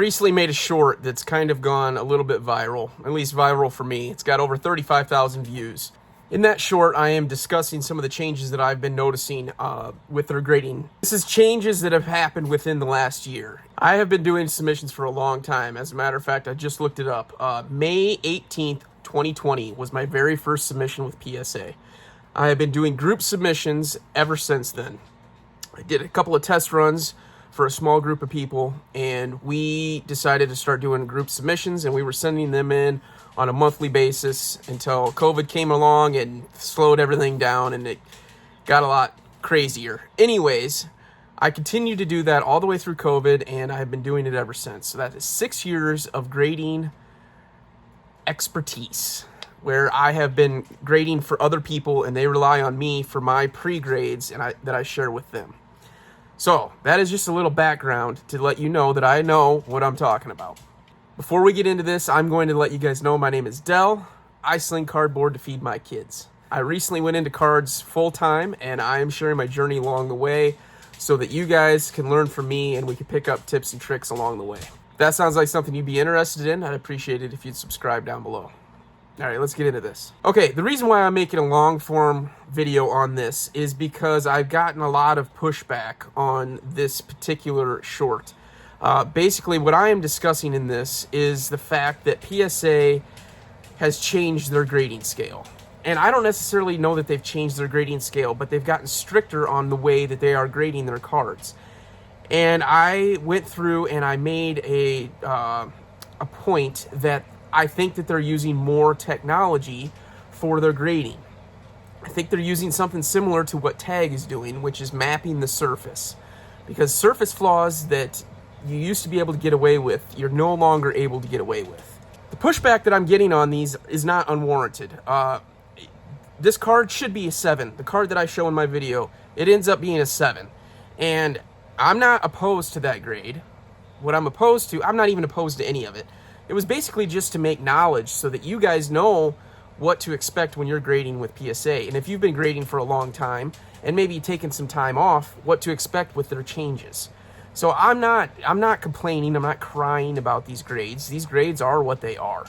Recently made a short that's kind of gone a little bit viral, at least viral for me. It's got over 35,000 views. In that short, I am discussing some of the changes that I've been noticing with their grading. This is changes that have happened within the last year. I have been doing submissions for a long time. As a matter of fact, I just looked it up. May 18th, 2020 was my very first submission with PSA. I have been doing group submissions ever since then. I did a couple of test runs for a small group of people, and we decided to start doing group submissions, and we were sending them in on a monthly basis until COVID came along and slowed everything down, and it got a lot crazier. Anyways, I continued to do that all the way through COVID, and I have been doing it ever since. So that is 6 years of grading expertise, where I have been grading for other people, and they rely on me for my pre-grades that I share with them. So that is just a little background to let you know that I know what I'm talking about. Before we get into this, I'm going to let you guys know my name is Dell. I sling cardboard to feed my kids. I recently went into cards full-time, and I am sharing my journey along the way so that you guys can learn from me and we can pick up tips and tricks along the way. If that sounds like something you'd be interested in, I'd appreciate it if you'd subscribe down below. All right, let's get into this. Okay, the reason why I'm making a long form video on this is because I've gotten a lot of pushback on this particular short. Basically, what I am discussing in this is the fact that PSA has changed their grading scale. And I don't necessarily know that they've changed their grading scale, but they've gotten stricter on the way that they are grading their cards. And I went through and I made a point that I think that they're using more technology for their grading. I think they're using something similar to what Tag is doing, which is mapping the surface. Because surface flaws that you used to be able to get away with, you're no longer able to get away with. The pushback that I'm getting on these is not unwarranted. This card should be a 7. The card that I show in my video, it ends up being a 7. And I'm not opposed to that grade. What I'm opposed to, I'm not even opposed to any of it. It was basically just to make knowledge so that you guys know what to expect when you're grading with PSA. And if you've been grading for a long time and maybe taken some time off, what to expect with their changes. So I'm not complaining, I'm not crying about these grades. These grades are what they are.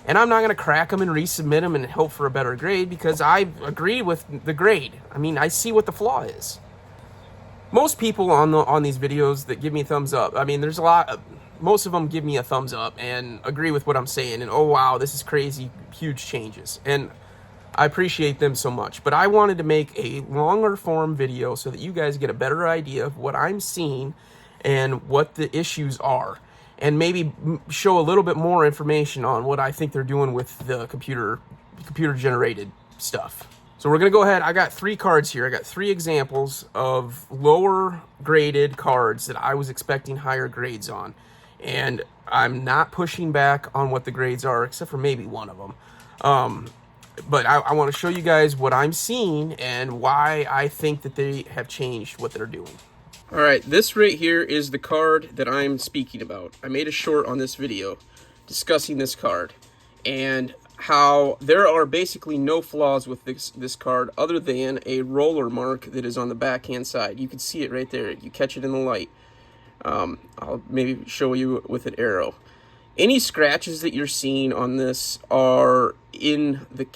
And I'm not going to crack them and resubmit them and hope for a better grade because I agree with the grade. I mean, I see what the flaw is. Most people on these videos that give me a thumbs up, I mean, there's a lot, most of them give me a thumbs up and agree with what I'm saying. And, oh, wow, this is crazy, huge changes. And I appreciate them so much. But I wanted to make a longer form video so that you guys get a better idea of what I'm seeing and what the issues are. And maybe show a little bit more information on what I think they're doing with the computer-generated stuff. So we're going to go ahead. I got 3 cards here. I got 3 examples of lower graded cards that I was expecting higher grades on. And I'm not pushing back on what the grades are, except for maybe one of them. But I want to show you guys what I'm seeing and why I think that they have changed what they're doing. All right, this right here is the card that I'm speaking about. I made a short on this video discussing this card and how there are basically no flaws with this card other than a roller mark that is on the backhand side. You can see it right there. You catch it in the light. I'll maybe show you with an arrow. Any scratches that you're seeing on this are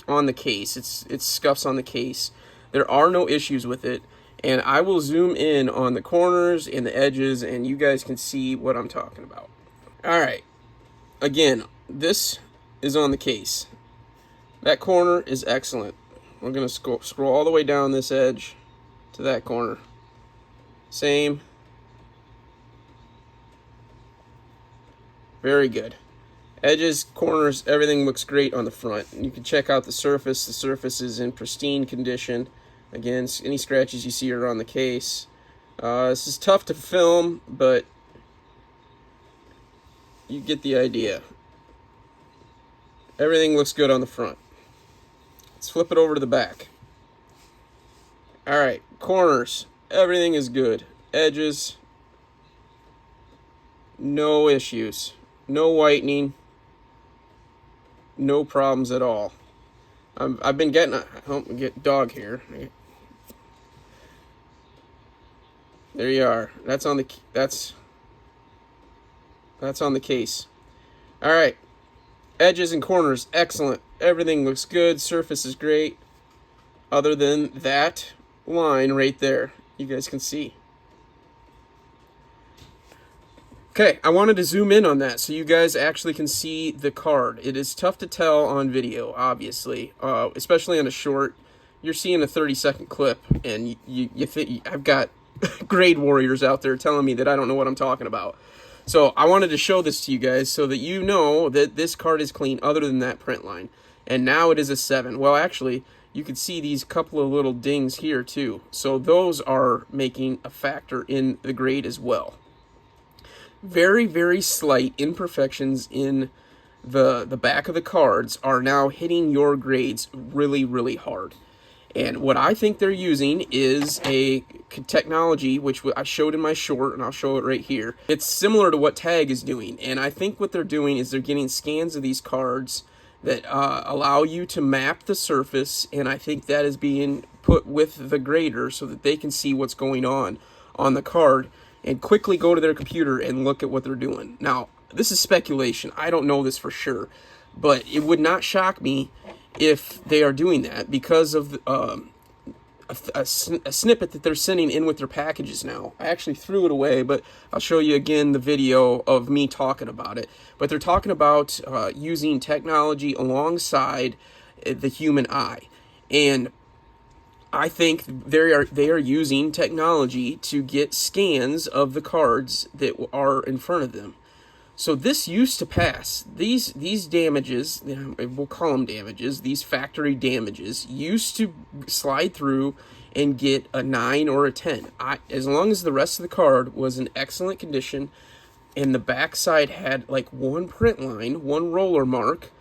on the case. It's scuffs on the case. There are no issues with it. And I will zoom in on the corners and the edges, and you guys can see what I'm talking about. All right. Again, this is on the case. That corner is excellent. We're going to scroll all the way down this edge to that corner. Same. Very good. Edges, corners, everything looks great on the front. And you can check out the surface. The surface is in pristine condition. Again, any scratches you see are on the case. This is tough to film, but you get the idea. Everything looks good on the front. Let's flip it over to the back. All right, corners. Everything is good. Edges, no issues. No whitening. No problems at all. I've been getting get dog here. There you are. That's That's on the case. All right. Edges and corners, excellent. Everything looks good. Surface is great. Other than that line right there, you guys can see. Okay, I wanted to zoom in on that so you guys actually can see the card. It is tough to tell on video, obviously, especially on a short. You're seeing a 30-second clip, and you think I've got grade warriors out there telling me that I don't know what I'm talking about. So I wanted to show this to you guys so that you know that this card is clean other than that print line. And now it is a 7. Well, actually, you can see these couple of little dings here too. So those are making a factor in the grade as well. Very, very slight imperfections in the back of the cards are now hitting your grades really, really hard. And what I think they're using is a technology, which I showed in my short, and I'll show it right here. It's similar to what Tag is doing. And I think what they're doing is they're getting scans of these cards that allow you to map the surface. And I think that is being put with the grader so that they can see what's going on the card and quickly go to their computer and look at what they're doing. Now, this is speculation. I don't know this for sure. But it would not shock me if they are doing that because of a snippet that they're sending in with their packages now. I actually threw it away, but I'll show you again the video of me talking about it. But they're talking about using technology alongside the human eye. And I think they are using technology to get scans of the cards that are in front of them. So this used to pass. These damages, we'll call them damages, these factory damages, used to slide through and get a 9 or a 10. As long as the rest of the card was in excellent condition and the backside had like one print line, one roller mark,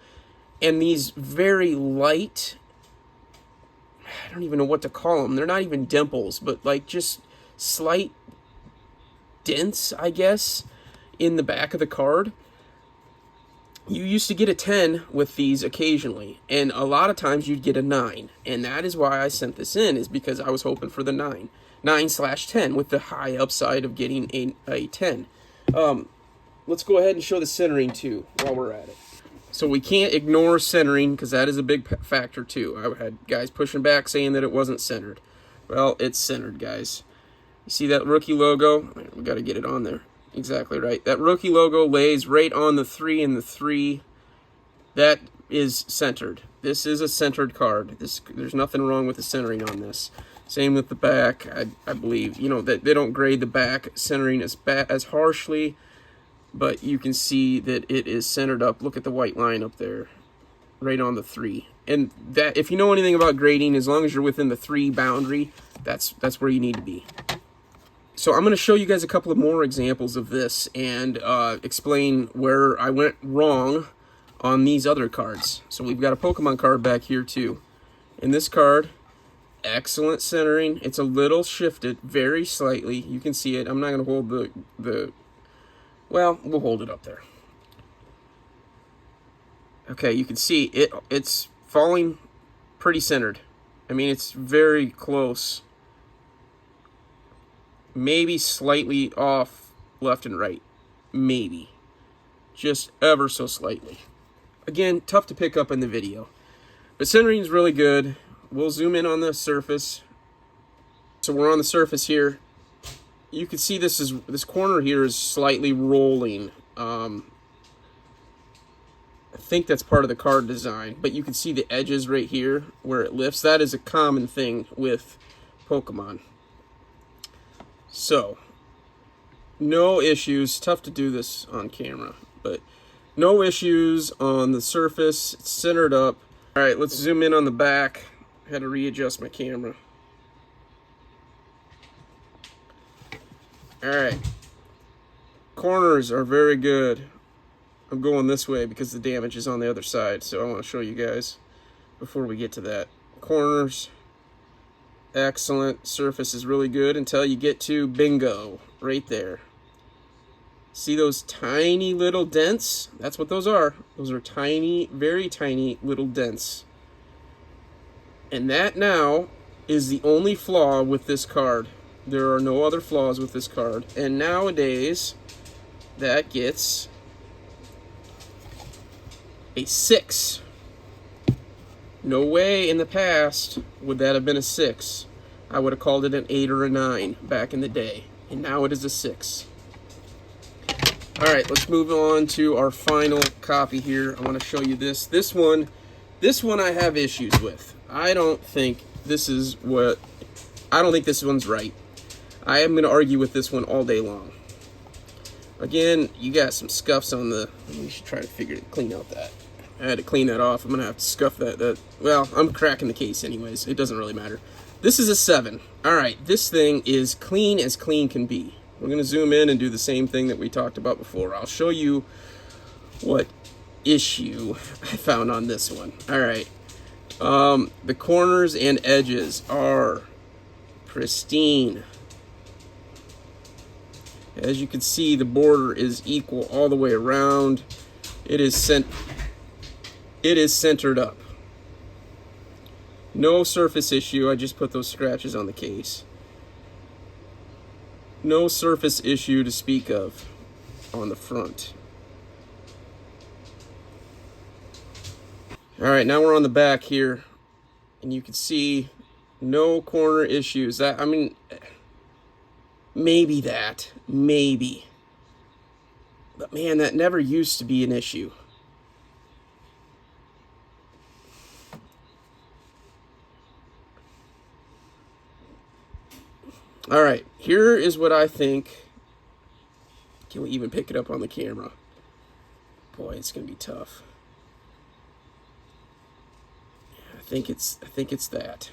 and these very light, I don't even know what to call them. They're not even dimples, but like just slight dents, I guess, in the back of the card. You used to get a 10 with these occasionally, and a lot of times you'd get a 9, and that is why I sent this in, is because I was hoping for the 9/10 with the high upside of getting a 10. Let's go ahead and show the centering too while we're at it. So we can't ignore centering because that is a big factor too. I had guys pushing back saying that it wasn't centered. Well, it's centered, guys. You see that rookie logo? We got to get it on there. Exactly right. That rookie logo lays right on the 3 and the 3. That is centered. This is a centered card. There's nothing wrong with the centering on this. Same with the back. I believe, you know, that they don't grade the back centering as harshly, but you can see that it is centered up. Look at the white line up there, right on the 3. And that, if you know anything about grading, as long as you're within the 3 boundary, that's where you need to be. So I'm going to show you guys a couple of more examples of this and explain where I went wrong on these other cards. So we've got a Pokemon card back here too. In this card, excellent centering. It's a little shifted very slightly. You can see it. I'm not going to hold the well, we'll hold it up there. Okay, you can see it's falling pretty centered. I mean, it's very close. Maybe slightly off left and right. Maybe. Just ever so slightly. Again, tough to pick up in the video. But centering is really good. We'll zoom in on the surface. So we're on the surface here. You can see this corner here is slightly rolling. I think that's part of the card design. But you can see the edges right here where it lifts. That is a common thing with Pokemon. So, no issues. Tough to do this on camera, but no issues on the surface. It's centered up. All right, let's zoom in on the back. I had to readjust my camera. All right. Corners are very good. I'm going this way because the damage is on the other side, so I want to show you guys before we get to that. Corners, excellent. Surface is really good until you get to bingo right there. See those tiny little dents? That's what those are. Those are tiny, very tiny little dents. And that now is the only flaw with this card. There are no other flaws with this card. And nowadays, that gets a 6. No way in the past would that have been a 6. I would have called it an 8 or a 9 back in the day, and now it is a 6. All right, let's move on to our final copy here. I want to show you this. This one I have issues with. I don't think this one's right. I am going to argue with this one all day long. Again, you got some scuffs on the, we should try to clean out that. I had to clean that off. I'm going to have to scuff that. Well, I'm cracking the case anyways. It doesn't really matter. This is a 7. All right, this thing is clean as clean can be. We're going to zoom in and do the same thing that we talked about before. I'll show you what issue I found on this one. All right. The corners and edges are pristine. As you can see, the border is equal all the way around. It is centered up. No surface issue. I just put those scratches on the case. No surface issue to speak of on the front. All right, now we're on the back here, and you can see no corner issues. I mean, maybe. But man, that never used to be an issue. All right, here is what I think. Can we even pick it up on the camera? Boy, it's gonna be tough. I think it's that.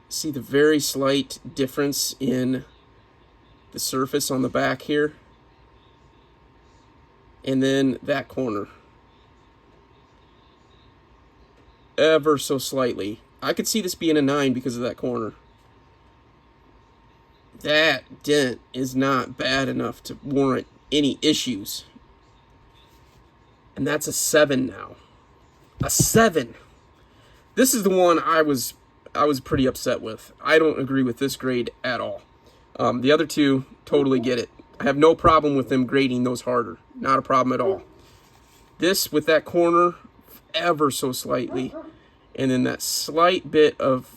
See the very slight difference in the surface on the back here? And then that corner. Ever so slightly. I could see this being a 9 because of that corner. That dent is not bad enough to warrant any issues. And that's a 7 now. A 7. This is the one I was pretty upset with. I don't agree with this grade at all. The other two, totally get it. I have no problem with them grading those harder. Not a problem at all. This, with that corner, ever so slightly, and then that slight bit of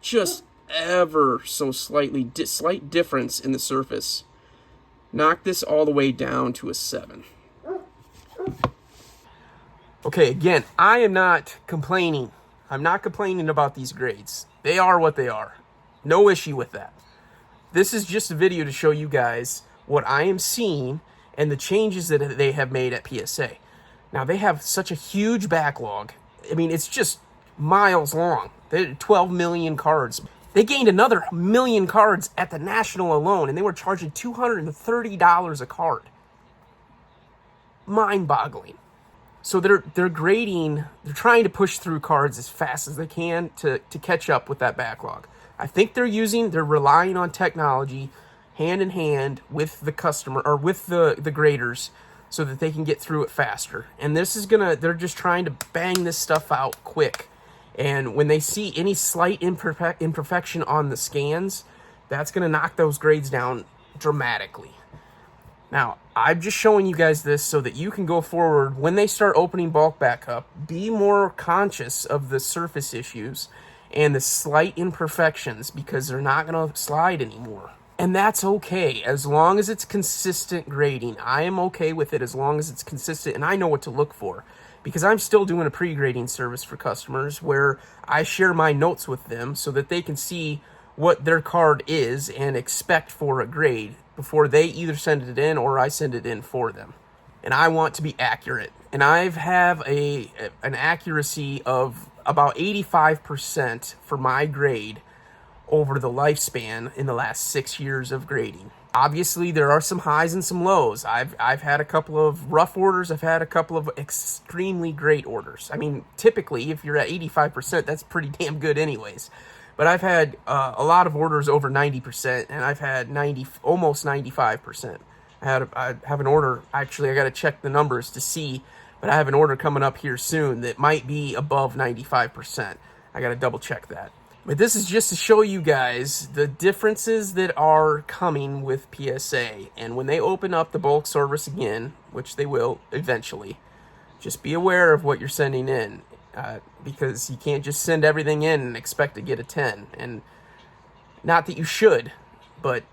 just ever so slightly slight difference in the surface, knock this all the way down to a 7. Okay, again, I am not complaining. I'm not complaining about these grades. They are what they are. No issue with that. This is just a video to show you guys what I am seeing and the changes that they have made at PSA. Now, they have such a huge backlog. I mean, it's just miles long. They had 12 million cards. They gained another million cards at the National alone, and they were charging $230 a card. Mind-boggling. So they're grading, they're trying to push through cards as fast as they can to catch up with that backlog. I think they're relying on technology hand in hand with the customer, or with the graders, so that they can get through it faster. And they're just trying to bang this stuff out quick. And when they see any slight imperfection on the scans, that's gonna knock those grades down dramatically. Now, I'm just showing you guys this so that you can go forward when they start opening bulk back up, be more conscious of the surface issues and the slight imperfections, because they're not going to slide anymore. And that's okay, as long as it's consistent grading. I am okay with it as long as it's consistent, and I know what to look for, because I'm still doing a pre-grading service for customers where I share my notes with them so that they can see what their card is and expect for a grade before they either send it in or I send it in for them. And I want to be accurate. And I have an accuracy of about 85% for my grade over the lifespan in the last 6 years of grading. Obviously, there are some highs and some lows. I've had a couple of rough orders. I've had a couple of extremely great orders. I mean, typically, if you're at 85%, that's pretty damn good anyways. But I've had a lot of orders over 90%, and I've had almost 95%. I have an order, actually, I got to check the numbers to see, but I have an order coming up here soon that might be above 95%. I got to double check that. But this is just to show you guys the differences that are coming with PSA. And when they open up the bulk service again, which they will eventually, just be aware of what you're sending in. Because you can't just send everything in and expect to get a 10. And not that you should, but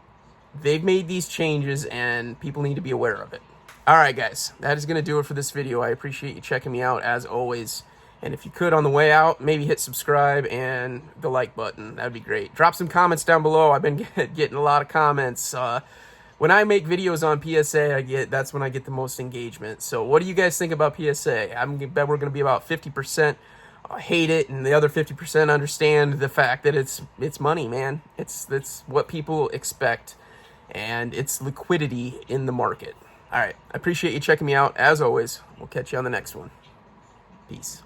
they've made these changes and people need to be aware of it. All right, guys, that is going to do it for this video. I appreciate you checking me out as always. And if you could, on the way out, maybe hit subscribe and the like button. That'd be great. Drop some comments down below. I've been getting a lot of comments. When I make videos on PSA, that's when I get the most engagement. So what do you guys think about PSA? I bet we're going to be about 50% hate it, and the other 50% understand the fact that it's money, man. It's what people expect, and it's liquidity in the market. All right, I appreciate you checking me out. As always, we'll catch you on the next one. Peace.